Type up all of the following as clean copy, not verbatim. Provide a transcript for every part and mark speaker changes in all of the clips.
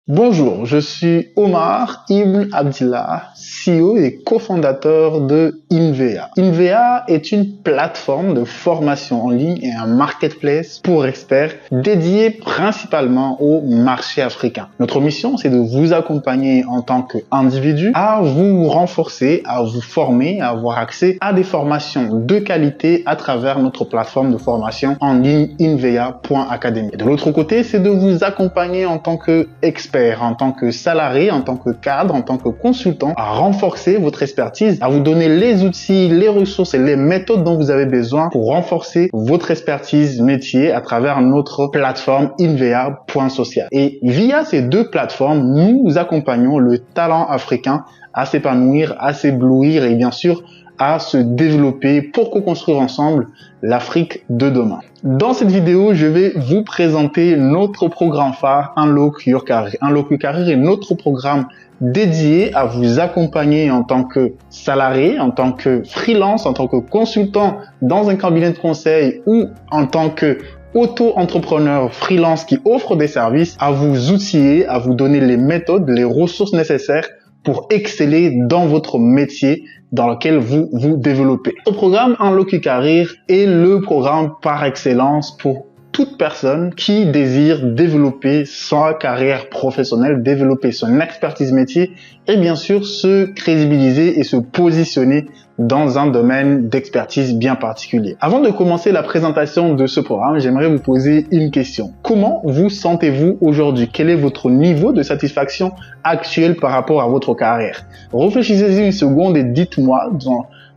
Speaker 1: Bonjour, je suis Omar Ibn Abdillah, CEO et cofondateur de Invea. Invea est une plateforme de formation en ligne et un marketplace pour experts dédié principalement au marché africain. Notre mission, c'est de vous accompagner en tant qu'individu à vous renforcer, à vous former, à avoir accès à des formations de qualité à travers notre plateforme de formation en ligne invea.academy. Et de l'autre côté, c'est de vous accompagner en tant qu'expert, en tant que salarié, en tant que cadre, en tant que consultant, à renforcer votre expertise, à vous donner les outils, les ressources et les méthodes dont vous avez besoin pour renforcer votre expertise métier à travers notre plateforme invea.social. Et via ces deux plateformes, nous accompagnons le talent africain à s'épanouir, à s'éblouir et bien sûr à se développer pour co-construire ensemble l'Afrique de demain. Dans cette vidéo, je vais vous présenter notre programme phare, Unlock Your Career. Unlock Your Career est notre programme dédié à vous accompagner en tant que salarié, en tant que freelance, en tant que consultant dans un cabinet de conseil ou en tant que auto-entrepreneur freelance qui offre des services, à vous outiller, à vous donner les méthodes, les ressources nécessaires pour exceller dans votre métier dans lequel vous vous développez. Le programme Unlock Your Career est le programme par excellence pour toute personne qui désire développer sa carrière professionnelle, développer son expertise métier et bien sûr se crédibiliser et se positionner dans un domaine d'expertise bien particulier. Avant de commencer la présentation de ce programme, j'aimerais vous poser une question. Comment vous sentez-vous aujourd'hui? Quel est votre niveau de satisfaction actuel par rapport à votre carrière? Réfléchissez-y une seconde et dites-moi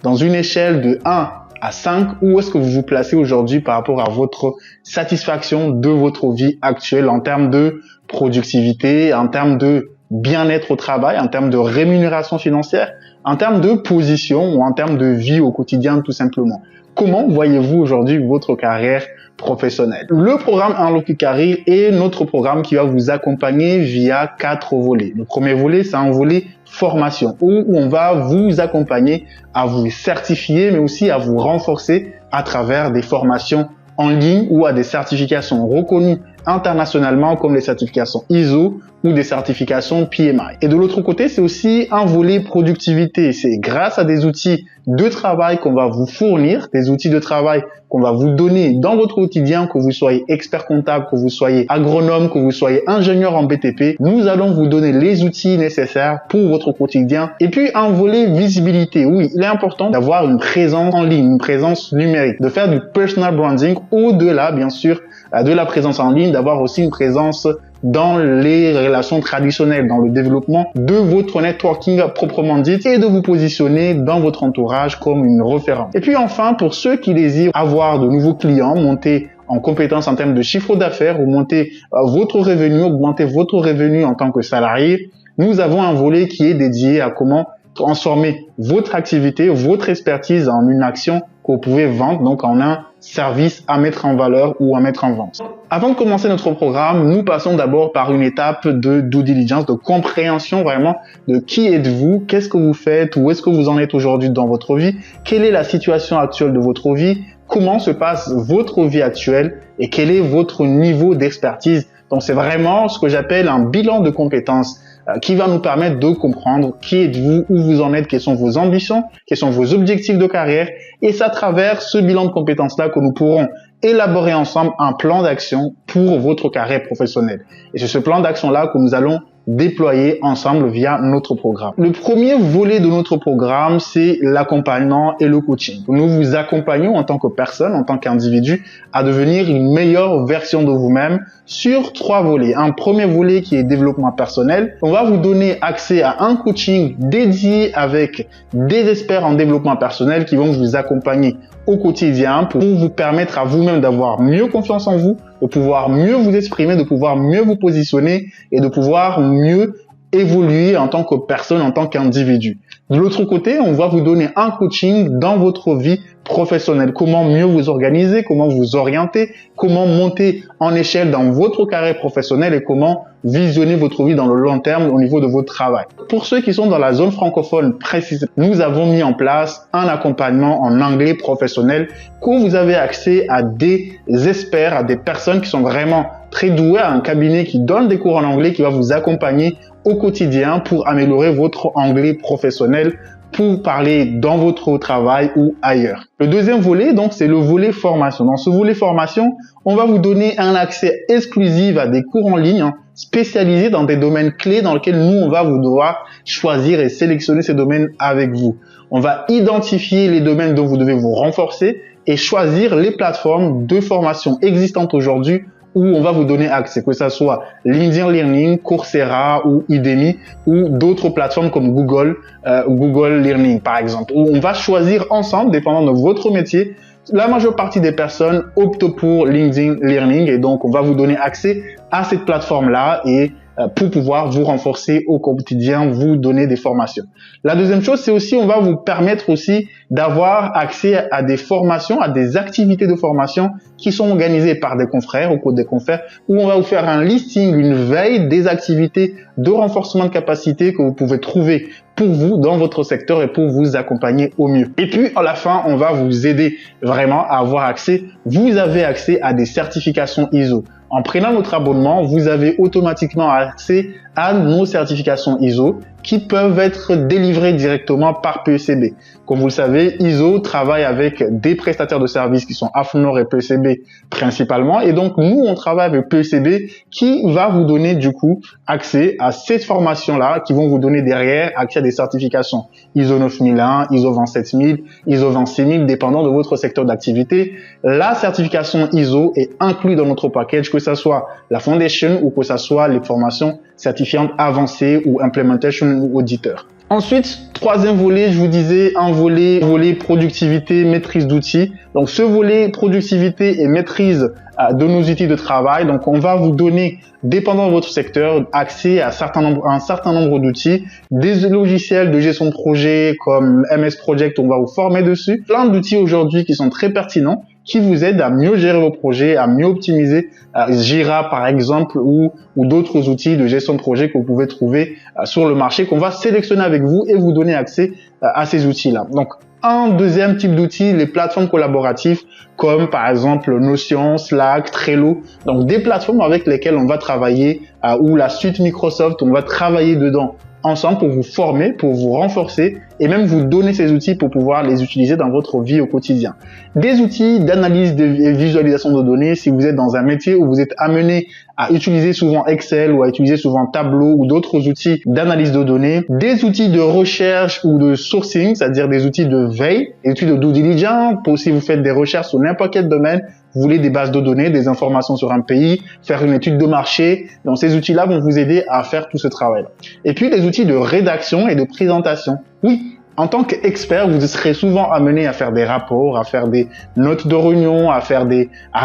Speaker 1: dans une échelle de 1 à 5, où est-ce que vous vous placez aujourd'hui par rapport à votre satisfaction de votre vie actuelle en termes de productivité, en termes de bien-être au travail, en termes de rémunération financière, en termes de position ou en termes de vie au quotidien tout simplement. Comment voyez-vous aujourd'hui votre carrière professionnelle? Le programme Unlock Your Career est notre programme qui va vous accompagner via 4 volets. Le premier volet, c'est un volet formation où on va vous accompagner à vous certifier mais aussi à vous renforcer à travers des formations en ligne ou à des certifications reconnues internationalement comme les certifications ISO ou des certifications PMI. Et de l'autre côté, c'est aussi un volet productivité. C'est grâce à des outils de travail qu'on va vous fournir, des outils de travail qu'on va vous donner dans votre quotidien, que vous soyez expert comptable, que vous soyez agronome, que vous soyez ingénieur en BTP. Nous allons vous donner les outils nécessaires pour votre quotidien. Et puis, un volet visibilité. Oui, il est important d'avoir une présence en ligne, une présence numérique, de faire du personal branding au-delà, bien sûr, de la présence en ligne, d'avoir aussi une présence dans les relations traditionnelles, dans le développement de votre networking proprement dit et de vous positionner dans votre entourage comme une référence. Et puis enfin, pour ceux qui désirent avoir de nouveaux clients, monter en compétences en termes de chiffre d'affaires ou monter votre revenu, augmenter votre revenu en tant que salarié, nous avons un volet qui est dédié à comment transformer votre activité, votre expertise en une action que vous pouvez vendre, donc en un service à mettre en valeur ou à mettre en vente. Avant de commencer notre programme, nous passons d'abord par une étape de due diligence, de compréhension vraiment de qui êtes-vous, qu'est-ce que vous faites, où est-ce que vous en êtes aujourd'hui dans votre vie, quelle est la situation actuelle de votre vie, comment se passe votre vie actuelle et quel est votre niveau d'expertise. Donc c'est vraiment ce que j'appelle un bilan de compétences qui va nous permettre de comprendre qui êtes-vous, où vous en êtes, quelles sont vos ambitions, quels sont vos objectifs de carrière. Et c'est à travers ce bilan de compétences-là que nous pourrons élaborer ensemble un plan d'action pour votre carrière professionnelle. Et c'est ce plan d'action-là que nous allons déployer ensemble via notre programme. Le premier volet de notre programme, c'est l'accompagnement et le coaching. Nous vous accompagnons en tant que personne, en tant qu'individu, à devenir une meilleure version de vous-même sur 3 volets. Un premier volet qui est développement personnel. On va vous donner accès à un coaching dédié avec des experts en développement personnel qui vont vous accompagner au quotidien pour vous permettre à vous-même d'avoir mieux confiance en vous, de pouvoir mieux vous exprimer, de pouvoir mieux vous positionner et de pouvoir mieux évoluer en tant que personne, en tant qu'individu. De l'autre côté, on va vous donner un coaching dans votre vie professionnelle. Comment mieux vous organiser, comment vous orienter, comment monter en échelle dans votre carrière professionnelle et comment visionner votre vie dans le long terme au niveau de votre travail. Pour ceux qui sont dans la zone francophone précisément, nous avons mis en place un accompagnement en anglais professionnel où vous avez accès à des experts, à des personnes qui sont vraiment très doué, un cabinet qui donne des cours en anglais, qui va vous accompagner au quotidien pour améliorer votre anglais professionnel, pour parler dans votre travail ou ailleurs. Le deuxième volet, donc, c'est le volet formation. Dans ce volet formation, on va vous donner un accès exclusif à des cours en ligne spécialisés dans des domaines clés dans lesquels nous, on va vous devoir choisir et sélectionner ces domaines avec vous. On va identifier les domaines dont vous devez vous renforcer et choisir les plateformes de formation existantes aujourd'hui où on va vous donner accès, que ce soit LinkedIn Learning, Coursera ou Udemy ou d'autres plateformes comme Google Learning par exemple, où on va choisir ensemble, dépendant de votre métier. La majeure partie des personnes optent pour LinkedIn Learning et donc on va vous donner accès à cette plateforme-là et pour pouvoir vous renforcer au quotidien, vous donner des formations. La deuxième chose, c'est aussi, on va vous permettre aussi d'avoir accès à des formations, à des activités de formation qui sont organisées par des confrères ou des confrères, où on va vous faire un listing, une veille des activités de renforcement de capacité que vous pouvez trouver pour vous dans votre secteur et pour vous accompagner au mieux. Et puis, à la fin, on va vous aider vraiment à avoir accès. Vous avez accès à des certifications ISO. En prenant notre abonnement, vous avez automatiquement accès à nos certifications ISO qui peuvent être délivrées directement par PECB. Comme vous le savez, ISO travaille avec des prestataires de services qui sont AFNOR et PECB principalement. Et donc, nous, on travaille avec PECB qui va vous donner du coup accès à ces formations-là qui vont vous donner derrière accès à des certifications ISO 9001, ISO 27000, ISO 26000, dépendant de votre secteur d'activité. La certification ISO est inclue dans notre package, que ce soit la Foundation ou que ce soit les formations certifiantes avancées ou Implementation ou Auditeur. Ensuite, troisième volet, je vous disais, un volet productivité, maîtrise d'outils. Donc, ce volet productivité et maîtrise de nos outils de travail. Donc, on va vous donner, dépendant de votre secteur, accès à un certain nombre d'outils, des logiciels de gestion de projet comme MS Project, on va vous former dessus. Plein d'outils aujourd'hui qui sont très pertinents, qui vous aident à mieux gérer vos projets, à mieux optimiser Jira par exemple ou d'autres outils de gestion de projet que vous pouvez trouver sur le marché, qu'on va sélectionner avec vous et vous donner accès à ces outils-là. Donc, un deuxième type d'outils, les plateformes collaboratives comme par exemple Notion, Slack, Trello. Donc, des plateformes avec lesquelles on va travailler ou la suite Microsoft, on va travailler dedans ensemble pour vous former, pour vous renforcer et même vous donner ces outils pour pouvoir les utiliser dans votre vie au quotidien. Des outils d'analyse et visualisation de données si vous êtes dans un métier où vous êtes amené à utiliser souvent Excel ou à utiliser souvent Tableau ou d'autres outils d'analyse de données. Des outils de recherche ou de sourcing, c'est-à-dire des outils de veille, des outils de due diligence pour si vous faites des recherches sur n'importe quel domaine, vous voulez des bases de données, des informations sur un pays, faire une étude de marché. Donc, ces outils-là vont vous aider à faire tout ce travail-là. Et puis, les outils de rédaction et de présentation. Oui, en tant qu'expert, vous serez souvent amené à faire des rapports, à faire des notes de réunion, à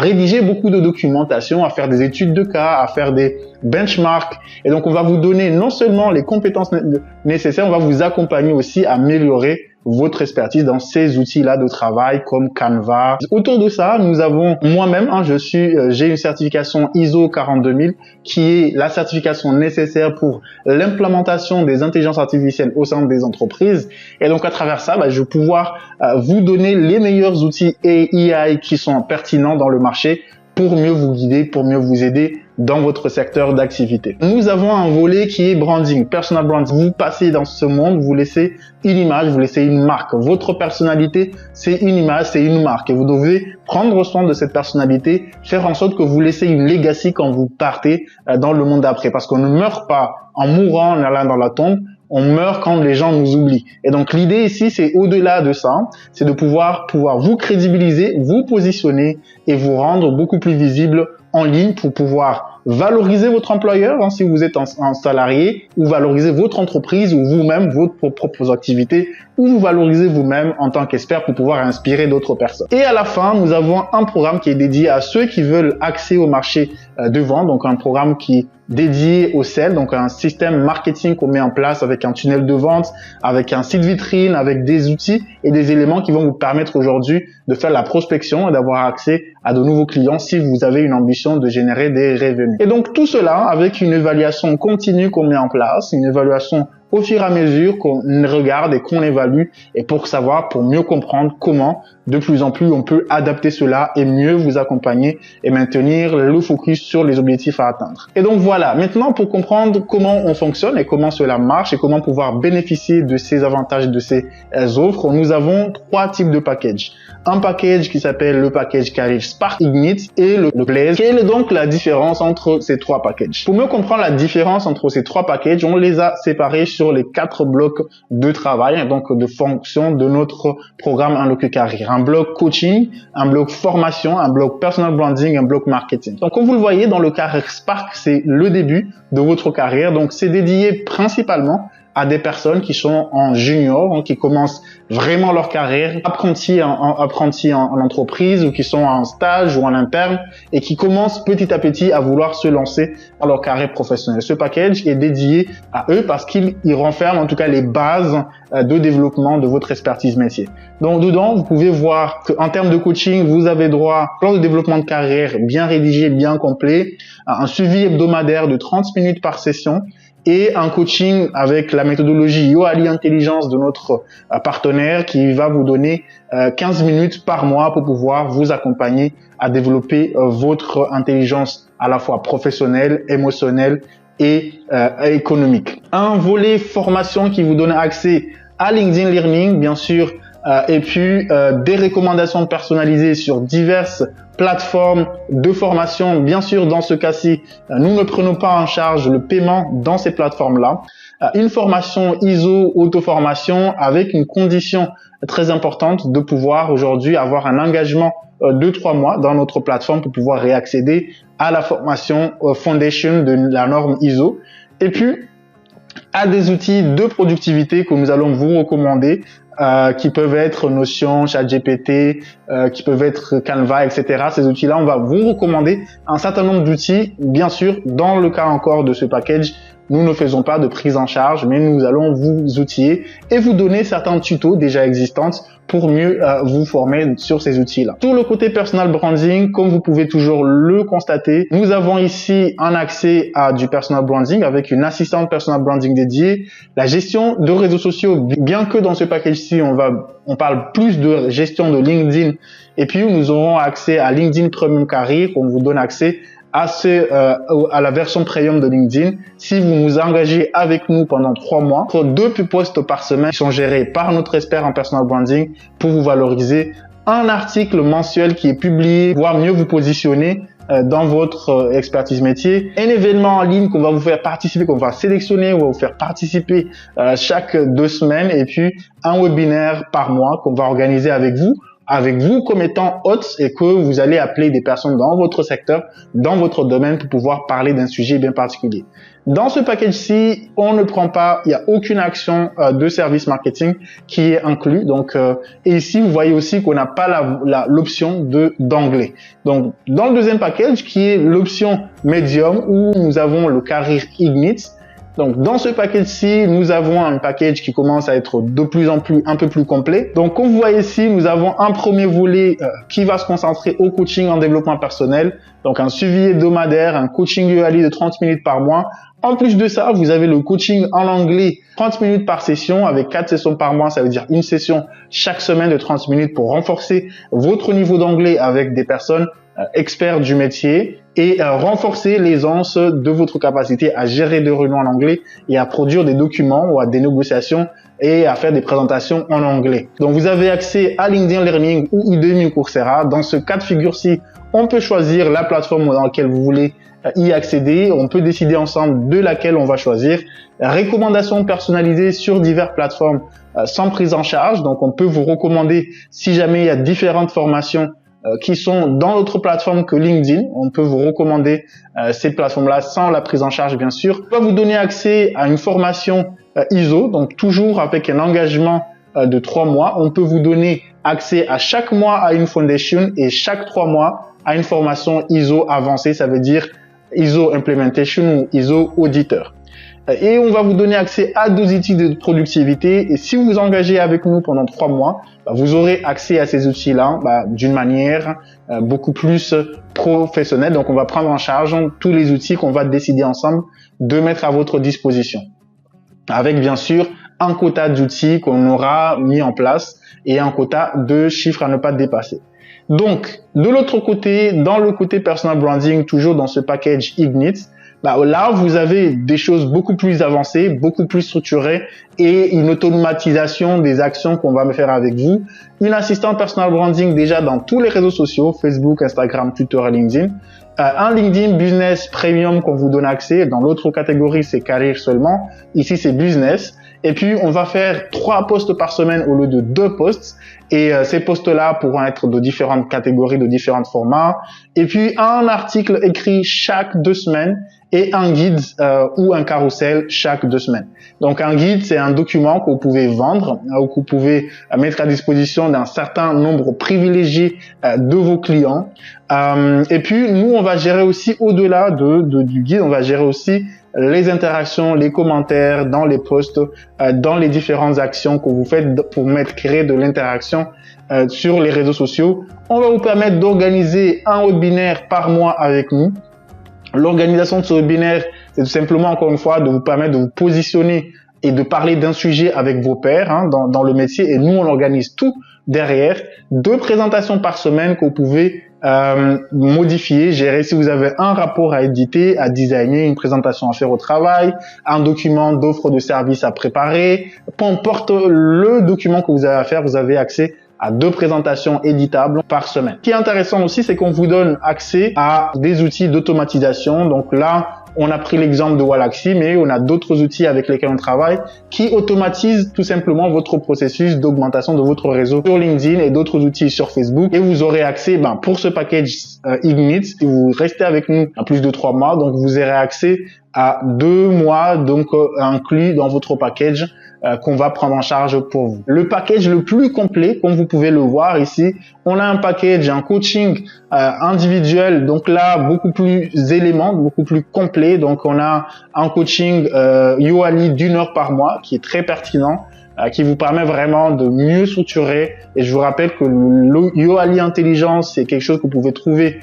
Speaker 1: rédiger beaucoup de documentation, à faire des études de cas, à faire des benchmarks. Et donc, on va vous donner non seulement les compétences nécessaires, on va vous accompagner aussi à améliorer votre expertise dans ces outils-là de travail comme Canva. Autour de ça, nous avons moi-même, j'ai une certification ISO 42000 qui est la certification nécessaire pour l'implémentation des intelligences artificielles au sein des entreprises. Et donc, à travers ça, je vais pouvoir vous donner les meilleurs outils AI qui sont pertinents dans le marché pour mieux vous guider, pour mieux vous aider dans votre secteur d'activité. Nous avons un volet qui est branding, personal branding. Vous passez dans ce monde, vous laissez une image, vous laissez une marque. Votre personnalité, c'est une image, c'est une marque. Et vous devez prendre soin de cette personnalité, faire en sorte que vous laissez une legacy quand vous partez dans le monde d'après. Parce qu'on ne meurt pas en mourant, en allant dans la tombe. On meurt quand les gens nous oublient. Et donc, l'idée ici, c'est au-delà de ça, c'est de pouvoir vous crédibiliser, vous positionner et vous rendre beaucoup plus visible en ligne pour pouvoir valoriser votre employeur, si vous êtes un salarié, ou valoriser votre entreprise ou vous-même, votre propre activité, ou vous valoriser vous-même en tant qu'expert pour pouvoir inspirer d'autres personnes. Et à la fin, nous avons un programme qui est dédié à ceux qui veulent accès au marché de vente, donc un programme qui est dédié au sel, donc un système marketing qu'on met en place avec un tunnel de vente, avec un site vitrine, avec des outils et des éléments qui vont vous permettre aujourd'hui de faire la prospection et d'avoir accès à de nouveaux clients si vous avez une ambition de générer des revenus. Et donc tout cela avec une évaluation continue qu'on met en place, une évaluation au fur et à mesure qu'on regarde et qu'on évalue et pour mieux comprendre comment de plus en plus, on peut adapter cela et mieux vous accompagner et maintenir le focus sur les objectifs à atteindre. Et donc voilà, maintenant pour comprendre comment on fonctionne et comment cela marche et comment pouvoir bénéficier de ces avantages, de ces offres, nous avons 3 types de packages. Un package qui s'appelle le package Career Spark Ignite et le Blaze. Quelle est donc la différence entre ces 3 packages? Pour mieux comprendre la différence entre ces 3 packages, on les a séparés sur les 4 blocs de travail, donc de fonction de notre programme Unlock Career. Un bloc coaching, un bloc formation, un bloc personal branding, un bloc marketing. Donc comme vous le voyez dans le Career Spark, c'est le début de votre carrière. Donc c'est dédié principalement à des personnes qui sont en junior, qui commencent vraiment leur carrière, apprentis en entreprise ou qui sont en stage ou en interne et qui commencent petit à petit à vouloir se lancer dans leur carrière professionnelle. Ce package est dédié à eux parce qu'il renferme en tout cas les bases de développement de votre expertise métier. Donc dedans, vous pouvez voir qu'en termes de coaching, vous avez droit à un plan de développement de carrière bien rédigé, bien complet, un suivi hebdomadaire de 30 minutes par session, et un coaching avec la méthodologie Yoali Intelligence de notre partenaire qui va vous donner 15 minutes par mois pour pouvoir vous accompagner à développer votre intelligence à la fois professionnelle, émotionnelle et économique. Un volet formation qui vous donne accès à LinkedIn Learning, bien sûr, et puis des recommandations personnalisées sur diverses plateformes de formation. Bien sûr, dans ce cas-ci, nous ne prenons pas en charge le paiement dans ces plateformes-là. Une formation ISO auto-formation avec une condition très importante de pouvoir aujourd'hui avoir un engagement de 3 mois dans notre plateforme pour pouvoir réaccéder à la formation Foundation de la norme ISO. Et puis, à des outils de productivité que nous allons vous recommander, qui peuvent être Notion, ChatGPT, qui peuvent être Canva, etc. Ces outils-là, on va vous recommander un certain nombre d'outils. Bien sûr, dans le cas encore de ce package, nous ne faisons pas de prise en charge, mais nous allons vous outiller et vous donner certains tutos déjà existants pour mieux vous former sur ces outils-là. Sur le côté personal branding, comme vous pouvez toujours le constater, nous avons ici un accès à du personal branding avec une assistante personal branding dédiée, la gestion de réseaux sociaux, bien que dans ce package-ci, on parle plus de gestion de LinkedIn, et puis nous aurons accès à LinkedIn Premium Career, on vous donne accès à la version premium de LinkedIn. Si vous vous engagez avec nous pendant 3 mois, 2 posts par semaine qui sont gérés par notre expert en personal branding pour vous valoriser, un article mensuel qui est publié, voire mieux vous positionner dans votre expertise métier, un événement en ligne qu'on va vous faire participer, qu'on va sélectionner, on va vous faire participer chaque 2 semaines, et puis un webinaire par mois qu'on va organiser avec vous comme étant hôte, et que vous allez appeler des personnes dans votre secteur, dans votre domaine pour pouvoir parler d'un sujet bien particulier. Dans ce package-ci, on ne prend pas, il n'y a aucune action de service marketing qui est inclus. Donc, et ici, vous voyez aussi qu'on n'a pas l'option d'anglais. Donc, dans le deuxième package, qui est l'option Medium, où nous avons le Career Ignite. Donc, dans ce package-ci, nous avons un package qui commence à être de plus en plus, un peu plus complet. Donc, comme vous voyez ici, nous avons un premier volet qui va se concentrer au coaching en développement personnel. Donc, un suivi hebdomadaire, un coaching UALI de 30 minutes par mois. En plus de ça, vous avez le coaching en anglais, 30 minutes par session, avec 4 sessions par mois. Ça veut dire une session chaque semaine de 30 minutes pour renforcer votre niveau d'anglais avec des personnes experts du métier et renforcer l'aisance de votre capacité à gérer des réunions en anglais et à produire des documents ou à des négociations et à faire des présentations en anglais. Donc, vous avez accès à LinkedIn Learning ou Udemy Coursera. Dans ce cas de figure-ci, on peut choisir la plateforme dans laquelle vous voulez y accéder. On peut décider ensemble de laquelle on va choisir. Recommandations personnalisées sur diverses plateformes sans prise en charge. Donc, on peut vous recommander, si jamais il y a différentes formations qui sont dans d'autres plateformes que LinkedIn, on peut vous recommander ces plateformes-là sans la prise en charge, bien sûr. On va vous donner accès à une formation ISO, donc toujours avec un engagement de 3 mois. On peut vous donner accès à chaque mois à une foundation et chaque 3 mois à une formation ISO avancée, ça veut dire ISO Implementation ou ISO Auditor. Et on va vous donner accès à 2 outils de productivité. Et si vous vous engagez avec nous pendant 3 mois, vous aurez accès à ces outils-là d'une manière beaucoup plus professionnelle. Donc, on va prendre en charge tous les outils qu'on va décider ensemble de mettre à votre disposition. Avec, bien sûr, un quota d'outils qu'on aura mis en place et un quota de chiffres à ne pas dépasser. Donc, de l'autre côté, dans le côté personal branding, toujours dans ce package Ignite, là, vous avez des choses beaucoup plus avancées, beaucoup plus structurées et une automatisation des actions qu'on va faire avec vous. Une assistante personal branding déjà dans tous les réseaux sociaux, Facebook, Instagram, Twitter et LinkedIn. Un LinkedIn Business Premium qu'on vous donne accès. Dans l'autre catégorie, c'est carrière seulement. Ici, c'est business. Et puis, on va faire 3 posts par semaine au lieu de 2 posts. Et ces posts-là pourront être de différentes catégories, de différents formats. Et puis, un article écrit chaque 2 semaines et un guide ou un carrousel chaque 2 semaines. Donc, un guide, c'est un document que vous pouvez vendre ou que vous pouvez mettre à disposition d'un certain nombre privilégié de vos clients. Et puis, nous, on va gérer aussi, au-delà du guide, on va gérer aussi les interactions, les commentaires dans les posts, dans les différentes actions que vous faites pour créer de l'interaction sur les réseaux sociaux. On va vous permettre d'organiser un webinaire par mois avec nous. L'organisation de ce webinaire, c'est tout simplement, encore une fois, de vous permettre de vous positionner et de parler d'un sujet avec vos pairs dans le métier. Et nous, on organise tout derrière. 2 présentations par semaine que vous pouvez modifier, gérer. Si vous avez un rapport à éditer, à designer, une présentation à faire au travail, un document d'offre de service à préparer, peu importe le document que vous avez à faire, vous avez accès à 2 présentations éditables par semaine. Ce qui est intéressant aussi, c'est qu'on vous donne accès à des outils d'automatisation. Donc là, on a pris l'exemple de Wallaxy, mais on a d'autres outils avec lesquels on travaille qui automatisent tout simplement votre processus d'augmentation de votre réseau sur LinkedIn et d'autres outils sur Facebook. Et vous aurez accès, pour ce package Ignite, si vous restez avec nous à plus de 3 mois, donc vous aurez accès à 2 mois, donc inclus dans votre package qu'on va prendre en charge pour vous. Le package le plus complet, comme vous pouvez le voir ici, on a un package, un coaching individuel, donc là beaucoup plus éléments, beaucoup plus complet. Donc on a un coaching Yoali d'1 heure par mois qui est très pertinent, qui vous permet vraiment de mieux structurer. Et je vous rappelle que le Yoali Intelligence, c'est quelque chose que vous pouvez trouver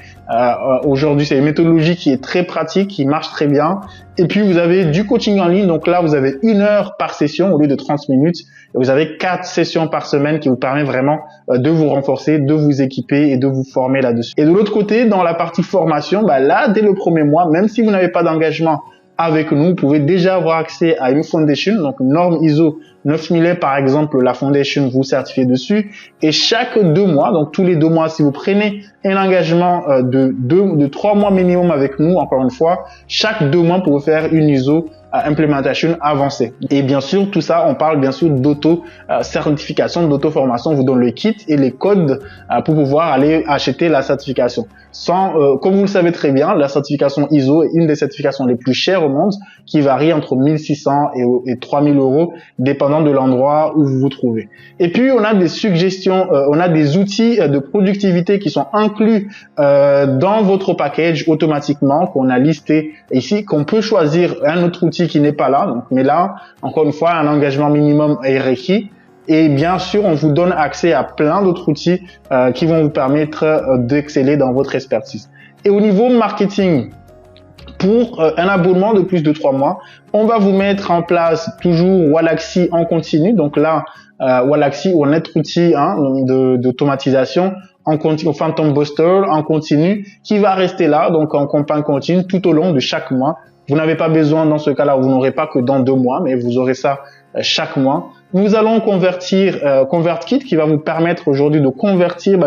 Speaker 1: aujourd'hui. C'est une méthodologie qui est très pratique, qui marche très bien. Et puis, vous avez du coaching en ligne. Donc là, vous avez 1 heure par session au lieu de 30 minutes. Et vous avez 4 sessions par semaine qui vous permettent vraiment de vous renforcer, de vous équiper et de vous former là-dessus. Et de l'autre côté, dans la partie formation, là, dès le premier mois, même si vous n'avez pas d'engagement avec nous, vous pouvez déjà avoir accès à une foundation, donc une norme ISO 9001 par exemple, la foundation vous certifiez dessus. Et chaque 2 mois, donc tous les 2 mois, si vous prenez un engagement de 3 mois minimum avec nous, encore une fois, chaque 2 mois pour faire une ISO implementation avancée. Et bien sûr, tout ça, on parle bien sûr d'auto-certification, d'auto-formation. On vous donne le kit et les codes pour pouvoir aller acheter la certification. Comme vous le savez très bien, la certification ISO est une des certifications les plus chères au monde, qui varie entre 1600 et 3000 euros, dépendant de l'endroit où vous vous trouvez. Et puis, on a des suggestions, on a des outils de productivité qui sont inclus dans votre package automatiquement, qu'on a listé ici, qu'on peut choisir un autre outil qui n'est pas là. Donc, mais là, encore une fois, un engagement minimum est requis. Et bien sûr, on vous donne accès à plein d'autres outils qui vont vous permettre d'exceller dans votre expertise. Et au niveau marketing, pour un abonnement de plus de 3 mois, on va vous mettre en place toujours Wallaxy en continu. Donc là, Wallaxy ou un autre outil d'automatisation en continu, au Phantom Buster en continu, qui va rester là, donc en campagne continue tout au long de chaque mois. Vous n'avez pas besoin, dans ce cas-là, vous n'aurez pas que dans 2 mois, mais vous aurez ça chaque mois. Nous allons convertir ConvertKit qui va vous permettre aujourd'hui de convertir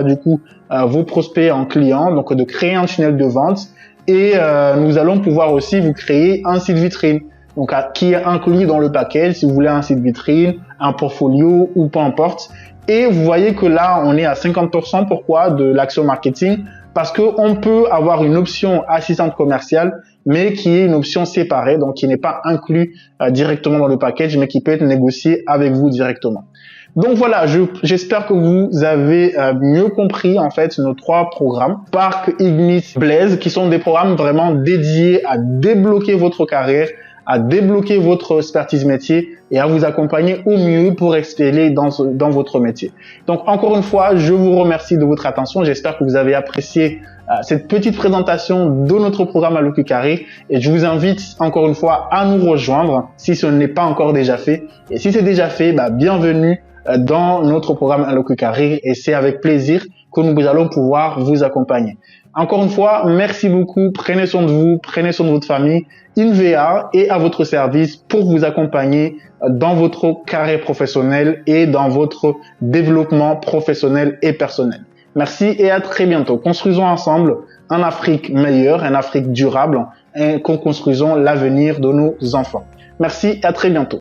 Speaker 1: vos prospects en clients, donc de créer un tunnel de vente. Et nous allons pouvoir aussi vous créer un site vitrine, donc qui est inclus dans le package si vous voulez un site vitrine, un portfolio ou peu importe. Et vous voyez que là, on est à 50%. Pourquoi? De l'action marketing. Parce que on peut avoir une option assistante commerciale, mais qui est une option séparée, donc qui n'est pas inclus directement dans le package, mais qui peut être négocié avec vous directement. Donc voilà, j'espère que vous avez mieux compris en fait nos 3 programmes Spark, Ignite, Blaze, qui sont des programmes vraiment dédiés à débloquer votre carrière, à débloquer votre expertise métier et à vous accompagner au mieux pour exceller dans votre métier. Donc encore une fois, je vous remercie de votre attention. J'espère que vous avez apprécié cette petite présentation de notre programme Allo Carré et je vous invite encore une fois à nous rejoindre si ce n'est pas encore déjà fait. Et si c'est déjà fait, bienvenue dans notre programme Allo Carré et c'est avec plaisir que nous allons pouvoir vous accompagner. Encore une fois, merci beaucoup. Prenez soin de vous, prenez soin de votre famille. INVEA est à votre service pour vous accompagner dans votre carrière professionnelle et dans votre développement professionnel et personnel. Merci et à très bientôt. Construisons ensemble un Afrique meilleure, un Afrique durable et construisons l'avenir de nos enfants. Merci et à très bientôt.